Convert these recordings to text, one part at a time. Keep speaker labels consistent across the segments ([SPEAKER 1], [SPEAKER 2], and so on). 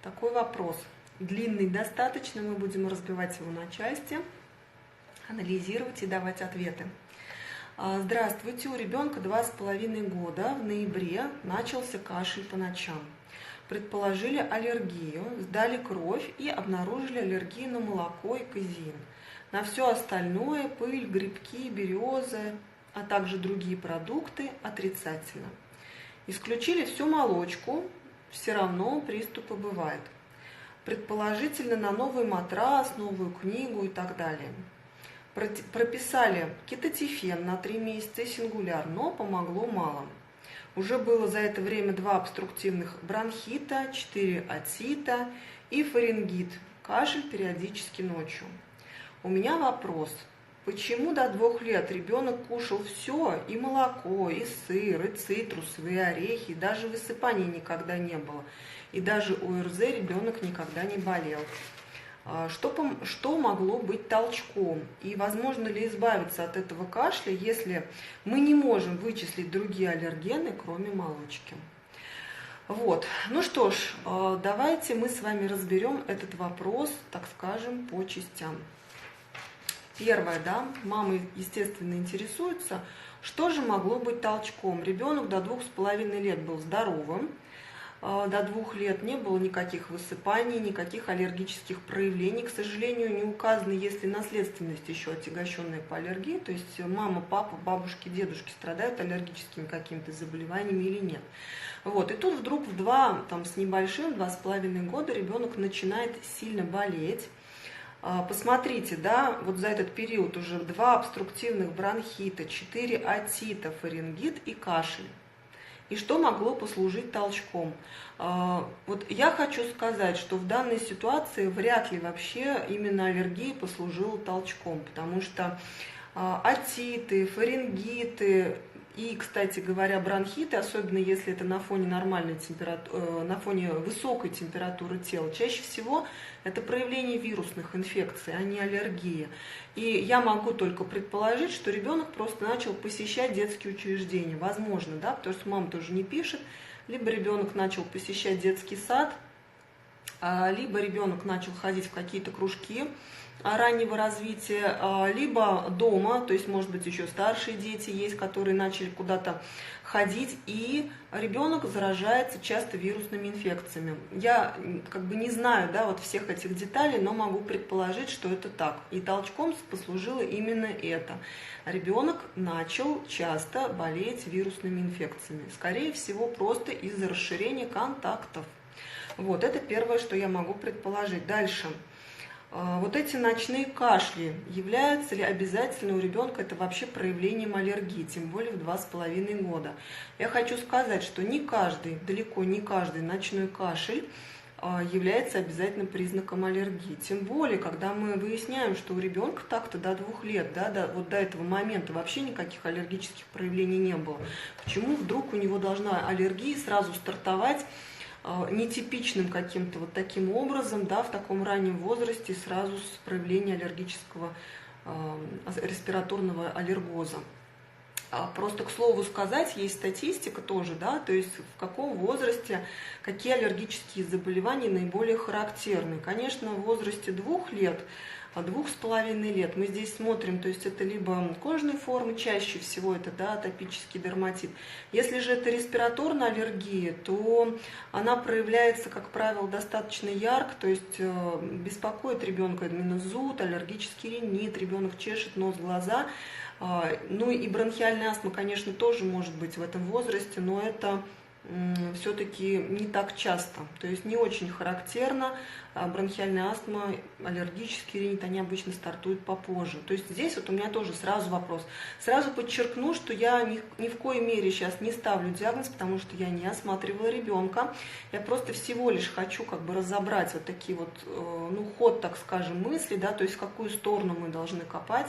[SPEAKER 1] Такой вопрос. Длинный достаточно, мы будем разбивать его на части, анализировать и давать ответы. Здравствуйте, у ребенка 2,5 года, в ноябре начался кашель по ночам. Предположили аллергию, сдали кровь и обнаружили аллергию на молоко и казеин. На все остальное, пыль, грибки, березы, а также другие продукты отрицательно. Исключили всю молочку, все равно приступы бывают. Предположительно на новый матрас, новую книгу и так далее. Прописали кетотифен на 3 месяца и сингуляр, но помогло мало. Уже было за это время 2 обструктивных бронхита, 4 отита и фарингит, кашель периодически ночью. У меня вопрос. Почему до 2 лет ребенок кушал все, и молоко, и сыр, и цитрусовые, и орехи, и даже высыпаний никогда не было, и даже ОРЗ ребенок никогда не болел? Что могло быть толчком? И возможно ли избавиться от этого кашля, если мы не можем вычислить другие аллергены, кроме молочки? Вот. Ну что ж, давайте мы с вами разберем этот вопрос, так скажем, по частям. Первое, да, мамы, естественно, интересуются, что же могло быть толчком. Ребенок до 2,5 лет был здоровым, до 2 лет не было никаких высыпаний, никаких аллергических проявлений. К сожалению, не указано, есть ли наследственность еще отягощенная по аллергии, то есть мама, папа, бабушки, дедушки страдают аллергическими какими-то заболеваниями или нет. Вот. И тут вдруг в 2 с небольшим, 2,5 года ребенок начинает сильно болеть. Посмотрите, да, вот за этот период уже 2 обструктивных бронхита, 4 отита, фарингит и кашель. И что могло послужить толчком? Вот я хочу сказать, что в данной ситуации вряд ли вообще именно аллергия послужила толчком, потому что отиты, фарингиты и, кстати говоря, бронхиты, особенно если это на фоне нормальной температуры, на фоне высокой температуры тела, чаще всего это проявление вирусных инфекций, а не аллергия. И я могу только предположить, что ребенок просто начал посещать детские учреждения. Возможно, да, потому что мама тоже не пишет. Либо ребенок начал посещать детский сад, либо ребенок начал ходить в какие-то кружки раннего развития, либо дома, то есть, может быть, еще старшие дети есть, которые начали куда-то ходить, и ребенок заражается часто вирусными инфекциями. Я не знаю, да, вот всех этих деталей, но могу предположить, что это так. И толчком послужило именно это. Ребенок начал часто болеть вирусными инфекциями. Скорее всего, просто из-за расширения контактов. Вот, это первое, что я могу предположить. Дальше. Вот эти ночные кашли, являются ли обязательно у ребенка это вообще проявлением аллергии, тем более в 2,5 года? Я хочу сказать, что не каждый, далеко не каждый ночной кашель является обязательным признаком аллергии. Тем более, когда мы выясняем, что у ребенка так-то до 2 лет, да, вот до этого момента вообще никаких аллергических проявлений не было. Почему вдруг у него должна аллергия сразу стартовать нетипичным каким-то вот таким образом, да, в таком раннем возрасте сразу с проявлением аллергического респираторного аллергоза? Просто, к слову сказать, есть статистика тоже, да, то есть в каком возрасте какие аллергические заболевания наиболее характерны. Конечно, в возрасте 2 лет, 2,5 лет мы здесь смотрим, то есть это либо кожные формы, чаще всего это, да, атопический дерматит. Если же это респираторная аллергия, то она проявляется, как правило, достаточно ярко, то есть беспокоит ребенка именно зуд, аллергический ринит, ребенок чешет нос, глаза. Ну и бронхиальная астма, конечно, тоже может быть в этом возрасте, но это все-таки не так часто, то есть не очень характерно. Бронхиальная астма, аллергический ринит, они обычно стартуют попозже. То есть здесь вот у меня тоже сразу вопрос. Сразу подчеркну, что я ни в коей мере сейчас не ставлю диагноз, потому что я не осматривала ребенка. Я просто всего лишь хочу разобрать вот такие вот, ход, так скажем, мысли, да, то есть в какую сторону мы должны копать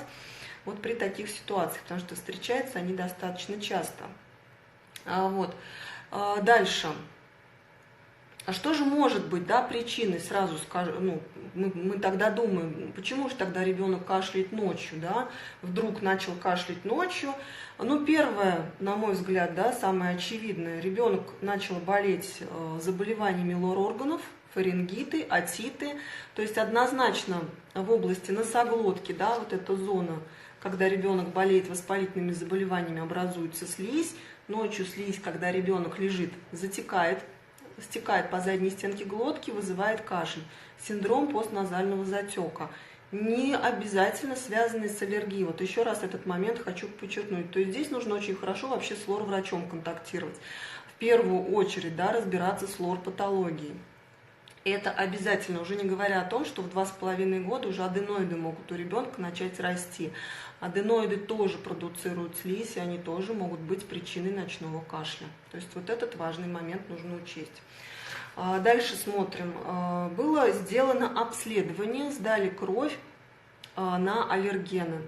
[SPEAKER 1] вот при таких ситуациях, потому что встречаются они достаточно часто. Вот. Дальше. А что же может быть, да, причиной, сразу скажу, мы тогда думаем, почему же тогда ребенок кашляет ночью, да, вдруг начал кашлять ночью. Первое, на мой взгляд, да, самое очевидное, ребенок начал болеть заболеваниями лор-органов, фарингиты, отиты. То есть однозначно в области носоглотки, да, вот эта зона, когда ребенок болеет воспалительными заболеваниями, образуется слизь. Ночью слизь, когда ребенок лежит, затекает, стекает по задней стенке глотки, вызывает кашель. Синдром постназального затека. Не обязательно связанный с аллергией. Вот еще раз этот момент хочу подчеркнуть. То есть здесь нужно очень хорошо вообще с лор-врачом контактировать. В первую очередь, да, разбираться с лор-патологией. Это обязательно, уже не говоря о том, что в 2,5 года уже аденоиды могут у ребенка начать расти. Аденоиды тоже продуцируют слизь, и они тоже могут быть причиной ночного кашля. То есть вот этот важный момент нужно учесть. Дальше смотрим. Было сделано обследование, сдали кровь на аллергены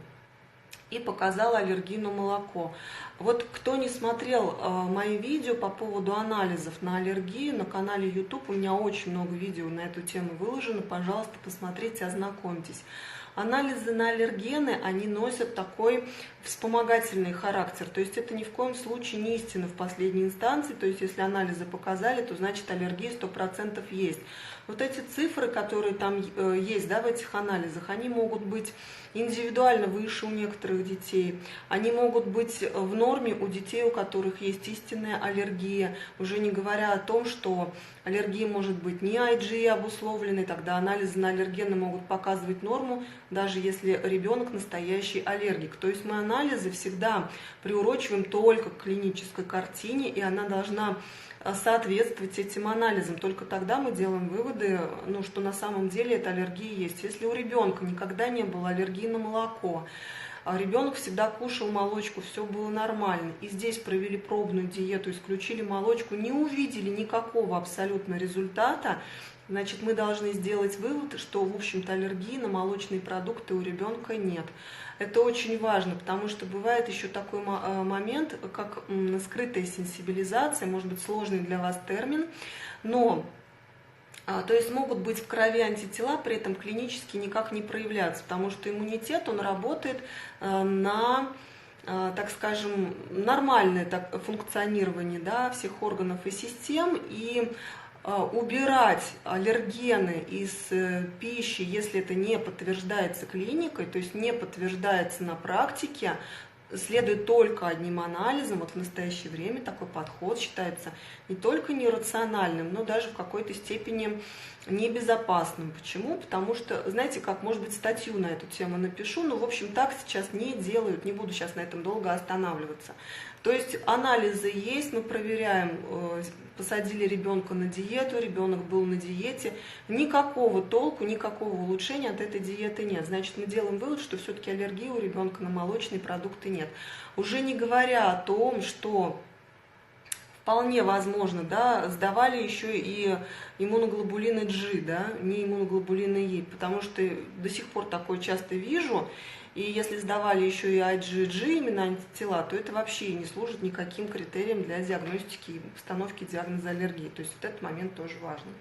[SPEAKER 1] и показала аллергию на молоко. Вот кто не смотрел мои видео по поводу анализов на аллергию, на канале YouTube у меня очень много видео на эту тему выложено, пожалуйста, посмотрите, ознакомьтесь. Анализы на аллергены, они носят такой вспомогательный характер, то есть это ни в коем случае не истина в последней инстанции, то есть если анализы показали, то значит аллергия 100% есть. Вот эти цифры, которые там есть, да, в этих анализах, они могут быть индивидуально выше у некоторых детей, они могут быть в норме у детей, у которых есть истинная аллергия, уже не говоря о том, что аллергия может быть не IgE обусловленной, тогда анализы на аллергены могут показывать норму, даже если ребенок настоящий аллергик. То есть мы анализы всегда приурочиваем только к клинической картине, и она должна соответствовать этим анализам. Только тогда мы делаем выводы, ну, что на самом деле эта аллергия есть. Если у ребенка никогда не было аллергии на молоко, ребенок всегда кушал молочку, все было нормально, и здесь провели пробную диету, исключили молочку, не увидели никакого абсолютно результата, значит, мы должны сделать вывод, что, в общем-то, аллергии на молочные продукты у ребенка нет. Это очень важно, потому что бывает еще такой момент, как скрытая сенсибилизация, может быть, сложный для вас термин, но то есть могут быть в крови антитела, при этом клинически никак не проявляться, потому что иммунитет, он работает на, так скажем, нормальное функционирование, да, всех органов и систем, и убирать аллергены из пищи, если это не подтверждается клиникой, то есть не подтверждается на практике, следует только одним анализом. Вот в настоящее время такой подход считается не только нерациональным, но даже в какой-то степени небезопасным. Почему? Потому что, знаете, как, может быть, статью на эту тему напишу, но, в общем, так сейчас не делают, не буду сейчас на этом долго останавливаться. То есть анализы есть, мы проверяем, посадили ребенка на диету, ребенок был на диете, никакого толку, никакого улучшения от этой диеты нет. Значит, мы делаем вывод, что все-таки аллергии у ребенка на молочные продукты нет. Уже не говоря о том, что вполне возможно, да, сдавали еще и иммуноглобулины G, да, не иммуноглобулины E, потому что до сих пор такое часто вижу. И если сдавали еще и IgG, именно антитела, то это вообще не служит никаким критерием для диагностики и постановки диагноза аллергии. То есть вот этот момент тоже важный.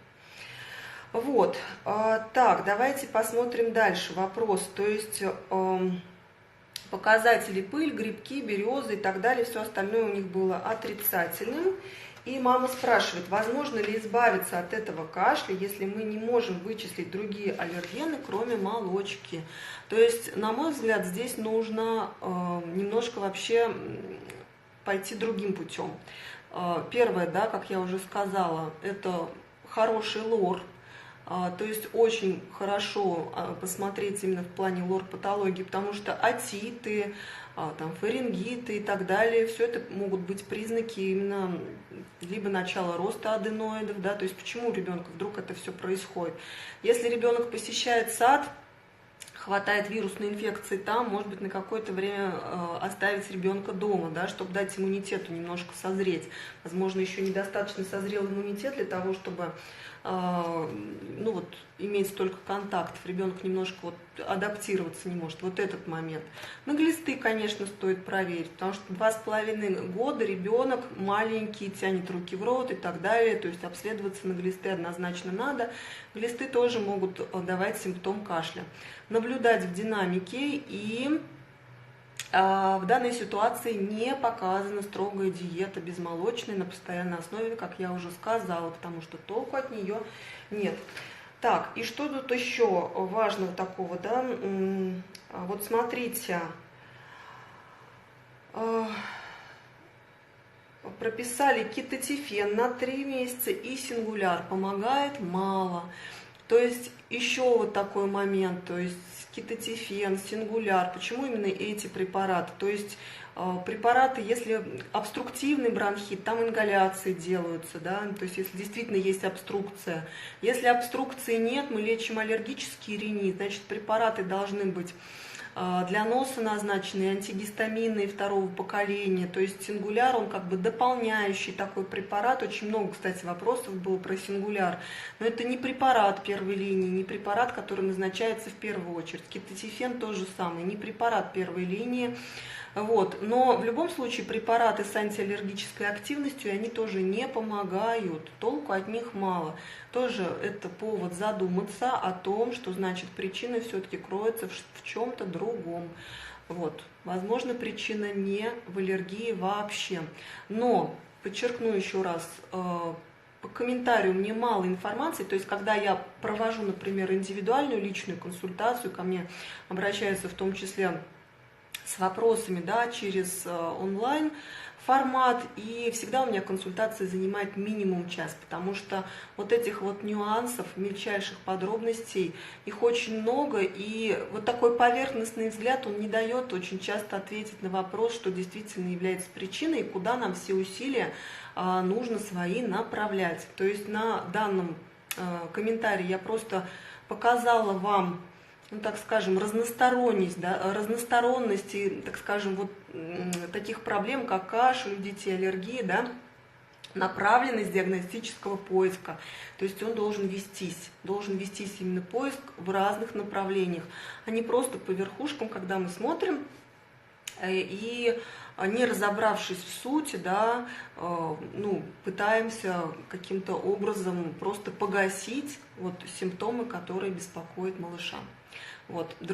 [SPEAKER 1] Вот. Так, давайте посмотрим дальше вопрос. То есть показатели пыль, грибки, березы и так далее, все остальное у них было отрицательным. И мама спрашивает, возможно ли избавиться от этого кашля, если мы не можем вычислить другие аллергены, кроме молочки. То есть, на мой взгляд, здесь нужно немножко вообще пойти другим путем. Первое, да, как я уже сказала, это хороший лор. То есть очень хорошо посмотреть именно в плане лор-патологии, потому что отиты, там, фарингиты и так далее, все это могут быть признаки именно либо начала роста аденоидов, да, то есть почему у ребенка вдруг это все происходит. Если ребенок посещает сад, хватает вирусной инфекции там, может быть, на какое-то время оставить ребенка дома, да, чтобы дать иммунитету немножко созреть. Возможно, еще недостаточно созрел иммунитет для того, чтобы ну вот, иметь столько контактов, ребенок немножко вот адаптироваться не может, вот этот момент. На глисты, конечно, стоит проверить, потому что 2,5 года ребенок маленький, тянет руки в рот и так далее, то есть обследоваться на глисты однозначно надо. Глисты тоже могут давать симптом кашля. Наблюдать в динамике и В данной ситуации не показана строгая диета безмолочная на постоянной основе, как я уже сказала, потому что толку от нее нет. Так, и что тут еще важного такого, да? Вот смотрите, прописали кетотифен на 3 месяца и сингуляр. Помогает мало. То есть еще вот такой момент, то есть кетотифен, сингуляр. Почему именно эти препараты? То есть препараты, если обструктивный бронхит, там ингаляции делаются, да, то есть если действительно есть обструкция. Если обструкции нет, мы лечим аллергический ринит, значит препараты должны быть для носа назначенные антигистаминные второго поколения, то есть сингуляр, он как бы дополняющий такой препарат. Очень много, кстати, вопросов было про сингуляр, но это не препарат первой линии, не препарат, который назначается в первую очередь. Кетотифен тоже самый, не препарат первой линии. Вот. Но в любом случае препараты с антиаллергической активностью, они тоже не помогают, толку от них мало. Тоже это повод задуматься о том, что значит причина все-таки кроется в чем-то другом. Вот. Возможно, причина не в аллергии вообще. Но, подчеркну еще раз, по комментарию мне мало информации, то есть когда я провожу, например, индивидуальную личную консультацию, ко мне обращаются в том числе с вопросами, да, через онлайн формат, и всегда у меня консультация занимает минимум час, потому что вот этих вот нюансов, мельчайших подробностей, их очень много, и вот такой поверхностный взгляд, он не дает очень часто ответить на вопрос, что действительно является причиной, и куда нам все усилия нужно свои направлять. То есть на данном комментарии я просто показала вам, ну, так скажем, разносторонность, да, разносторонность и, так скажем, вот таких проблем, как кашель у детей, аллергии, да, направленность диагностического поиска. То есть он должен вестись именно поиск в разных направлениях, а не просто по верхушкам, когда мы смотрим и, не разобравшись в сути, да, ну, пытаемся каким-то образом просто погасить вот симптомы, которые беспокоят малыша. Вот.